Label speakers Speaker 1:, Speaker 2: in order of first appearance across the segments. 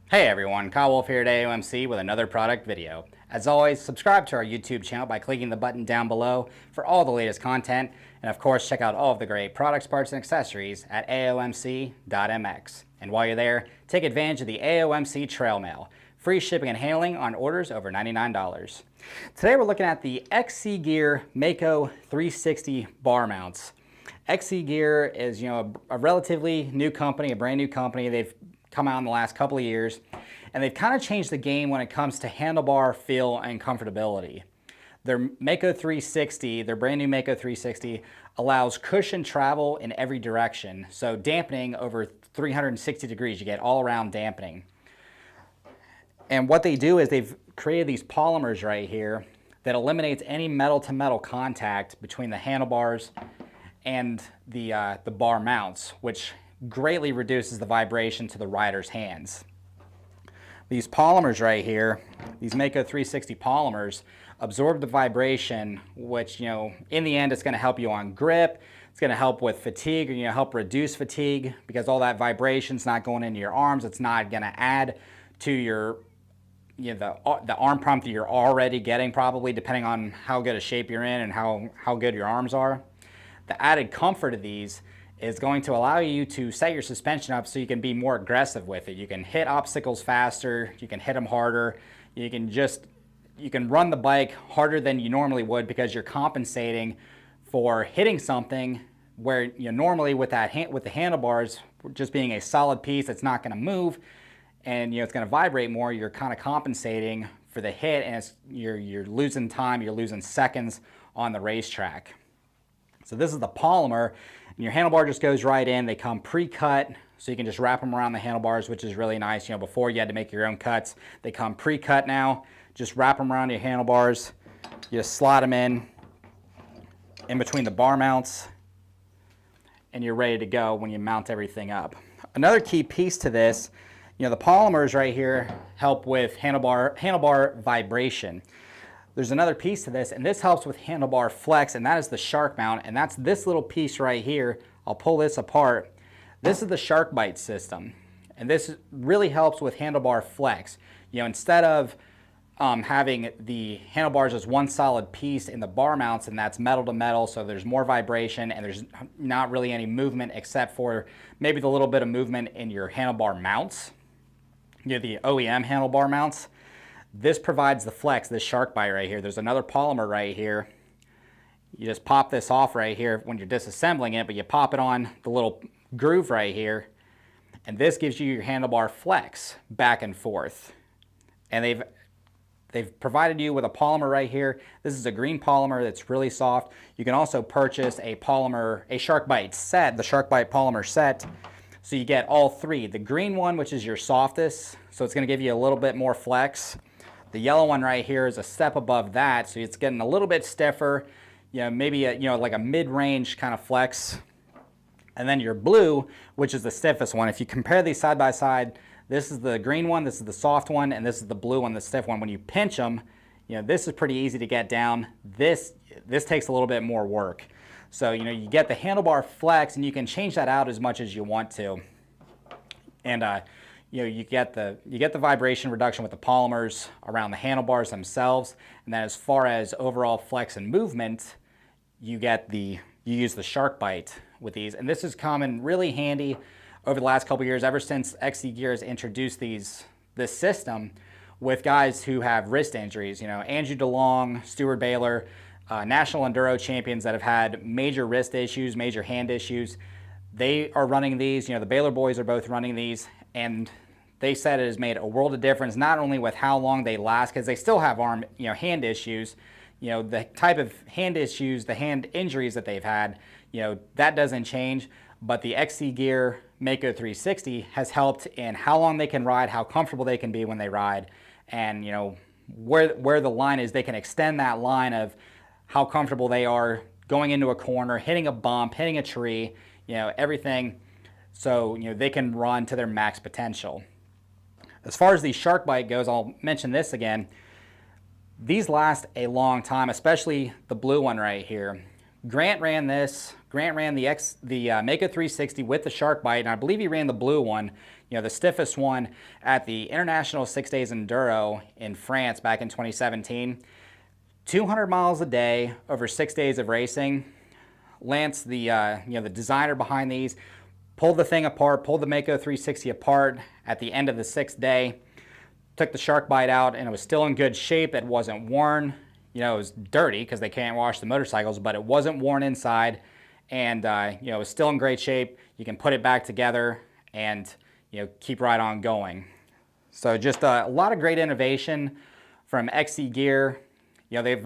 Speaker 1: Hey everyone, Kyle Wolf here at AOMC with another product video. As always, subscribe to our YouTube channel by clicking the button down below for all the latest content, and of course check out all of the great products, parts, and accessories at aomc.mx. And while you're there, take advantage of the AOMC Trail Mail, free shipping and handling on orders over $99. Today we're looking at the XC Gear Mako 360 bar mounts. XC Gear is a relatively new company, a brand new company. They've come out in the last couple of years, and they've kind of changed the game when it comes to handlebar feel and comfortability. Their Mako 360, their brand new Mako 360, allows cushion travel in every direction. So dampening over 360 degrees, you get all around dampening. And what they do is they've created these polymers right here that eliminates any metal to metal contact between the handlebars and the bar mounts, which greatly reduces the vibration to the rider's hands. These polymers right here, these Mako 360 polymers, absorb the vibration, which, in the end, it's going to help you on grip. It's going to help with fatigue, or help reduce fatigue, because all that vibration's not going into your arms. It's not going to add to your, the arm pump that you're already getting, probably, depending on how good a shape you're in and how good your arms are. The added comfort of these is going to allow you to set your suspension up so you can be more aggressive with it. You can hit obstacles faster, you can hit them harder, you can run the bike harder than you normally would, because you're compensating for hitting something where normally with the handlebars just being a solid piece that's not going to move, and it's going to vibrate more. You're kind of compensating for the hit, and you're losing time, you're losing seconds on the racetrack. So this is the polymer, and your handlebar just goes right in. They come pre-cut, so you can just wrap them around the handlebars, which is really nice. Before you had to make your own cuts. They come pre-cut now. Just wrap them around your handlebars. You just slot them in between the bar mounts, and you're ready to go when you mount everything up. Another key piece to this, the polymers right here help with handlebar vibration. There's another piece to this, and this helps with handlebar flex, and that is the shark mount, and that's this little piece right here. I'll pull this apart. This is the Sharkbite system, and this really helps with handlebar flex. Instead of having the handlebars as one solid piece in the bar mounts, and that's metal to metal, so there's more vibration, and there's not really any movement except for maybe the little bit of movement in your handlebar mounts, the OEM handlebar mounts. This provides the flex, this Sharkbite right here. There's another polymer right here. You just pop this off right here when you're disassembling it, but you pop it on the little groove right here, and this gives you your handlebar flex back and forth. And they've provided you with a polymer right here. This is a green polymer that's really soft. You can also purchase a Sharkbite set, the Sharkbite polymer set. So you get all three. The green one, which is your softest, so it's going to give you a little bit more flex. The yellow one right here is a step above that, so it's getting a little bit stiffer, maybe like a mid-range kind of flex. And then your blue, which is the stiffest one. If you compare these side by side, this is the green one, this is the soft one, and this is the blue one, the stiff one. When you pinch them, this is pretty easy to get down. This takes a little bit more work. So you get the handlebar flex, and you can change that out as much as you want to. And you get the vibration reduction with the polymers around the handlebars themselves, and then as far as overall flex and movement, you use the Sharkbite with these. And this has come in really handy over the last couple of years, ever since XC Gear has introduced this system with guys who have wrist injuries. Andrew DeLong, Stuart Baylor, national enduro champions that have had major wrist issues, major hand issues. They are running these. The Baylor boys are both running these, and they said it has made a world of difference, not only with how long they last, because they still have hand issues. The type of hand issues, the hand injuries that they've had, that doesn't change. But the XC Gear Mako 360 has helped in how long they can ride, how comfortable they can be when they ride, and where the line is. They can extend that line of how comfortable they are going into a corner, hitting a bump, hitting a tree, everything, so they can run to their max potential. As far as the Sharkbite goes, I'll mention this again. These last a long time, especially the blue one right here. Grant ran this. Grant ran the Mako 360 with the Sharkbite, and I believe he ran the blue one, the stiffest one, at the International 6 Days Enduro in France back in 2017. 200 miles a day over 6 days of racing. Lance, the designer behind these, pulled the thing apart, pulled the Mako 360 apart at the end of the 6th day, took the Sharkbite out, and it was still in good shape. It wasn't worn. It was dirty because they can't wash the motorcycles, but it wasn't worn inside, and it was still in great shape. You can put it back together and keep right on going. So just a lot of great innovation from XC Gear. They've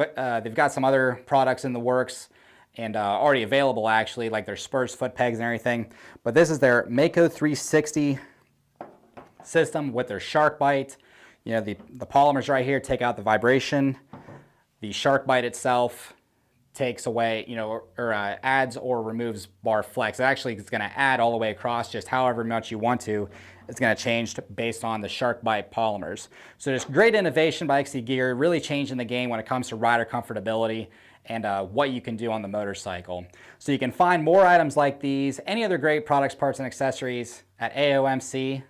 Speaker 1: got some other products in the works and already available, actually, like their spurs, foot pegs, and everything. But this is their Mako 360 system with their Sharkbite. The polymers right here take out the vibration. The Sharkbite itself takes away, or adds or removes bar flex. Actually, it's going to add all the way across, just however much you want to. It's going to change based on the Sharkbite polymers. So there's great innovation by XC Gear, really changing the game when it comes to rider comfortability and what you can do on the motorcycle. So you can find more items like these, any other great products, parts, and accessories at AOMC.mx.